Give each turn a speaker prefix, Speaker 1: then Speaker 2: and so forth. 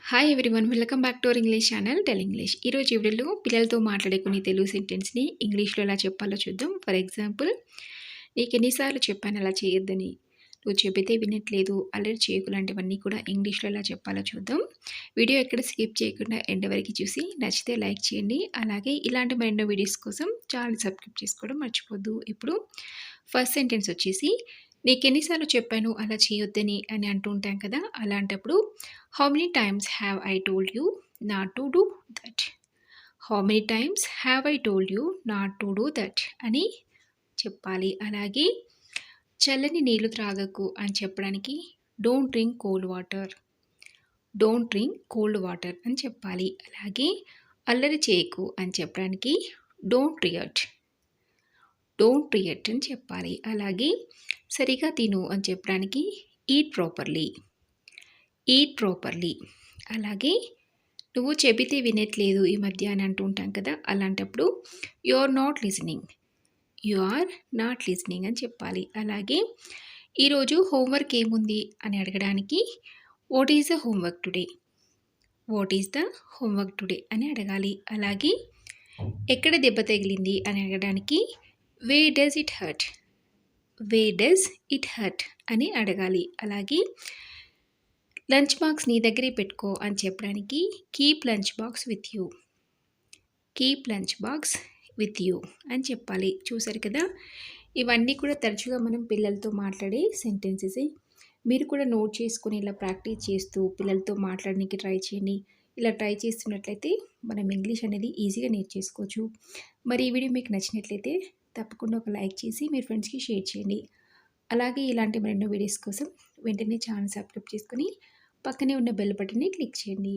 Speaker 1: Hi everyone, welcome back to our English channel tell English. ఈరోజు ఈ వీడియోలో పిల్లలతో మాట్లాడే కొన్ని తెలుగు సెంటెన్స్ని ఇంగ్లీష్లో ఎలా చెప్పాలో చూద్దాం. ఫర్ ఎగ్జాంపుల్, నీకు ఎన్నిసార్లు చెప్పాను అలా చేయొద్దని, నువ్వు చెబితే వినట్లేదు, అల్లరి చేయకు లాంటివన్నీ కూడా ఇంగ్లీష్లో ఎలా చెప్పాలో చూద్దాం. వీడియో ఎక్కడ స్కిప్ చేయకుండా ఎండ్ వరకు చూసి నచ్చితే లైక్ చేయండి. అలాగే ఇలాంటి మరెన్నో వీడియోస్ కోసం ఛానల్ సబ్స్క్రైబ్ చేసుకోవడం మర్చిపోద్దు. ఇప్పుడు ఫస్ట్ సెంటెన్స్ వచ్చేసి, నీకెన్నిసార్లు చెప్పాను అలా చేయొద్దని అని అంటూ ఉంటాం కదా, అలాంటప్పుడు how many times have I told you not to do that. How many times have I told you not to do that అని చెప్పాలి. అలాగే చల్లని నీళ్లు త్రాగకు అని చెప్పడానికి don't drink cold water, don't drink cold water అని చెప్పాలి. అలాగే అల్లరి చేయకు అని చెప్పడానికి డోంట్ రియాక్ట్, డోంట్ రియాక్ట్ అని చెప్పాలి. అలాగే సరిగా తిను అని చెప్పడానికి ఈట్ ప్రాపర్లీ, ఈట్ ప్రాపర్లీ. అలాగే నువ్వు చెబితే వినట్లేదు ఈ మధ్య అని అంటూ ఉంటాం కదా, అలాంటప్పుడు you are not listening, you are not listening అని చెప్పాలి. అలాగే ఈరోజు హోంవర్క్ ఏముంది అని అడగడానికి what is the homework today, what is the homework today అని అడగాలి. అలాగే ఎక్కడ దెబ్బ తగిలింది అని అడగడానికి where does it hurt, where does it hurt అని అడగాలి. అలాగే లంచ్ బాక్స్ నీ దగ్గరే పెట్టుకో అని చెప్పడానికి keep lunch box with you, keep lunch box with you అని చెప్పాలి. చూసారు కదా, ఇవన్నీ కూడా తరచుగా మనం పిల్లలతో మాట్లాడే సెంటెన్సెస్. మీరు కూడా నోట్ చేసుకుని ఇలా ప్రాక్టీస్ చేస్తూ పిల్లలతో మాట్లాడడానికి ట్రై చేయండి. ఇలా ట్రై చేస్తున్నట్లయితే మనం ఇంగ్లీష్ అనేది ఈజీగా నేర్చేసుకోవచ్చు. మరి ఈ వీడియో మీకు నచ్చినట్లయితే తప్పకుండా ఒక లైక్ చేసి మీరు ఫ్రెండ్స్కి షేర్ చేయండి. అలాగే ఇలాంటి మరెన్నో వీడియోస్ కోసం వెంటనే ఛానల్ సబ్స్క్రైబ్ చేసుకొని పక్కనే ఉన్న బెల్ బటన్ని క్లిక్ చేయండి.